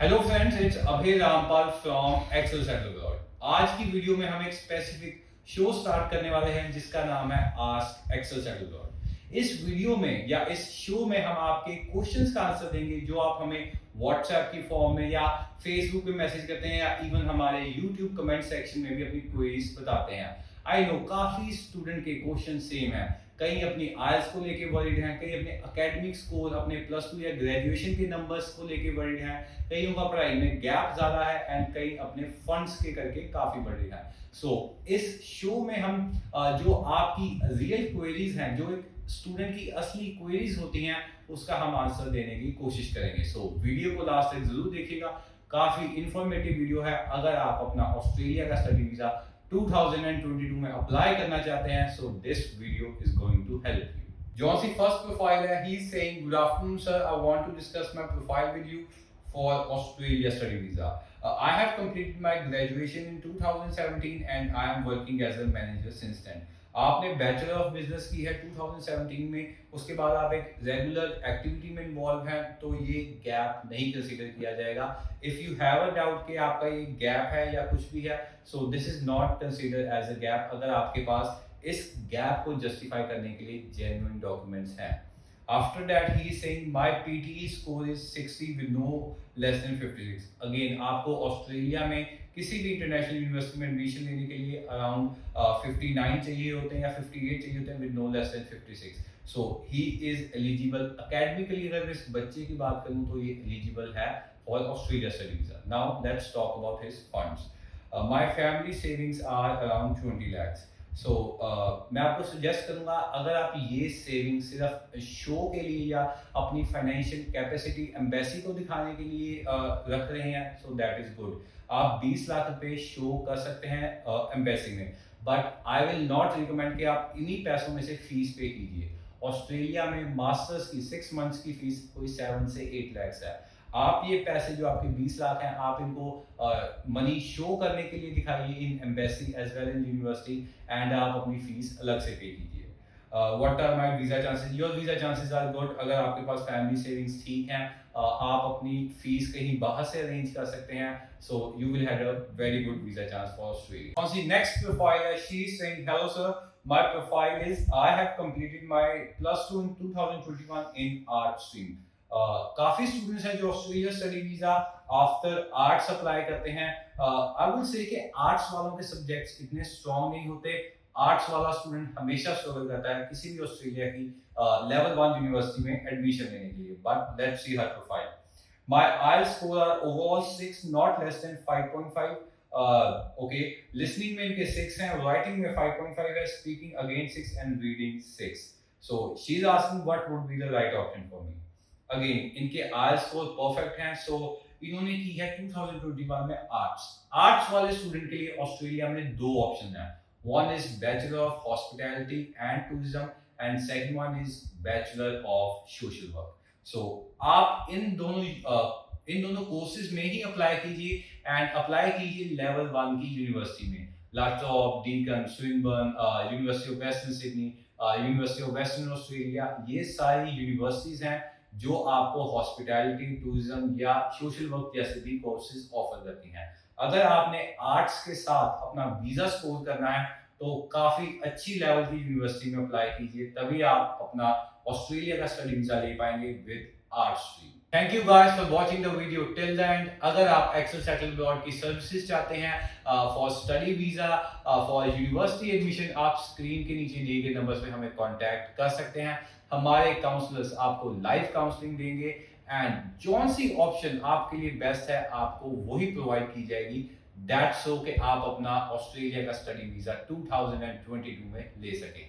Hello friends, it's Abhay Rampal from Excel Settle Abroad. आज की video में हम एक स्पेसिफिक शो स्टार्ट करने वाले हैं जिसका नाम है आस्क एक्सेल सेटल अब्रॉड। इस वीडियो में या इस शो में हम आपके क्वेश्चंस का आंसर देंगे जो आप हमें व्हाट्सएप की फॉर्म में या फेसबुक पे मैसेज करते हैं या इवन हमारे यूट्यूब कमेंट सेक्शन में भी अपनी क्वेरीज बताते हैं। आई नो काफी स्टूडेंट के क्वेश्चन सेम है, कई अपनी आईएलटीएस को लेके वरीड हैं, कई अपने एकेडमिक स्कोर अपने प्लस टू या ग्रेजुएशन के नंबर्स को लेके वरीड हैं, कईयों का पढ़ाई में गैप ज्यादा है एंड कई अपने फंड्स के करके काफी वरीड हैं। सो इस शो में हम जो आपकी रियल क्वेरीज हैं, जो एक स्टूडेंट की असली क्वेरीज होती हैं, उसका हम आंसर देने की कोशिश करेंगे। सो वीडियो को लास्ट तक जरूर देखिएगा, काफी इंफॉर्मेटिव वीडियो है। अगर आप अपना ऑस्ट्रेलिया का स्टडी वीजा 2022 में अप्लाई करना चाहते हैं, so this video is going to help you. John C first profile है, he is saying, good afternoon sir, I want to discuss my profile with you for Australia study visa. I have completed my graduation in 2017 and I am working as a manager since then. आपने bachelor of business की है 2017 में, उसके बाद आप एक regular activity में involve हैं, तो ये गैप नहीं कंसीडर किया जाएगा। If you have a doubt कि आपका ये गैप है या कुछ भी है, so this is not consider as a gap अगर आपके पास इस गैप को जस्टिफाई करने के लिए जेन्युइन डॉक्यूमेंट्स हैं। After that, he is saying my PTE score is 60 with no less than 56. Again, आपको ऑस्ट्रेलिया में किसी भी इंटरनेशनल यूनिवर्सिटी में एडमिशन लेने के लिए अराउंड 59 चाहिए होते हैं या 58 चाहिए होते हैं with no less than 56. So he is eligible academically. अगर इस बच्चे की बात करूं तो ये एलिजिबल है for Australia study visa. Now let's talk about his funds. My family savings are around 20 lakhs. So मैं आपको सजेस्ट करूंगा, अगर आप ये सेविंग सिर्फ शो के लिए या अपनी फाइनेंशियल कैपेसिटी एम्बेसी को दिखाने के लिए रख रहे हैं, सो दैट इज गुड। आप 20 लाख रुपए शो कर सकते हैं एम्बेसी में, but I will not recommend कि आप इन्हीं पैसों में से फीस पे कीजिए। ऑस्ट्रेलिया में मास्टर्स की 6 मंथ्स की फीस कोई 7 से 8 lakhs है। आप ये पैसे जो आपके 20 लाख हैं, आप इनको मनी शो करने के लिए दिखाइए in embassy as well in university and आप अपनी फीस अलग से पे कीजिए। What are my visa chances? Your visa chances are good. अगर आपके पास फैमिली सेविंग्स ठीक हैं, आप अपनी फीस कहीं बाहर से अरेंज कर सकते हैं, so you will have a very good visa chance for Australia. On see next profile है, she is saying hello sir, my profile is I have completed my plus 2 in 2021 in art stream. काफी students हैं जो Australia study visa after arts apply करते हैं। I will say कि arts वालों के subjects इतने स्ट्रॉन्ग नहीं होते। आर्ट्स वाला स्टूडेंट हमेशा स्ट्रगल करता है किसी भी ऑस्ट्रेलिया की लेवल 1 यूनिवर्सिटी में एडमिशन लेने के लिए। But let's see her profile. My IELTS score are overall 6 not less than 5.5। Okay, listening में इनके 6 हैं, राइटिंग में 5.5 है, speaking again 6 and reading 6। So she is asking what would be the right option for me. Again इनके IELTS score perfect हैं, so इन्होंने की है 2021 में आर्ट्स। आर्ट्स वाले स्टूडेंट के लिए ऑस्ट्रेलिया में 2 ऑप्शन हैं। One is bachelor of hospitality and tourism and second one is bachelor of social work. So आप इन दोनों कोर्सेज में ही अप्लाई कीजिए एंड अप्लाई कीजिए लेवल 1 की यूनिवर्सिटी में। La Trobe, Deakin, Swinburne, university of western Sydney, university of western Australia, ये सारी यूनिवर्सिटीज हैं जो आपको हॉस्पिटैलिटी, टूरिज्म या सोशल वर्क जैसे भी कोर्सेज ऑफर करती हैं। अगर आपने आर्ट्स के साथ अपना वीजा स्कोर करना है तो काफी अच्छी लेवल की यूनिवर्सिटी में अप्लाई कीजिए, तभी आप अपना ऑस्ट्रेलिया का स्टडी वीजा ले पाएंगे with arts stream. Thank you guys for watching the video till the end. अगर आप एक्सेल सेटल अब्रॉड की सर्विसेज चाहते हैं for study visa, for university admission, आप स्क्रीन के नीचे दिए गए नंबर्स पे हमें कांटेक्ट कर सकते हैं। हमारे काउंसलर्स आपको लाइव काउंसलिंग देंगे एंड जौन सी ऑप्शन आपके लिए बेस्ट है आपको वही प्रोवाइड की जाएगी, दैट्स सो कि आप अपना ऑस्ट्रेलिया का स्टडी वीजा 2022 में ले सकें।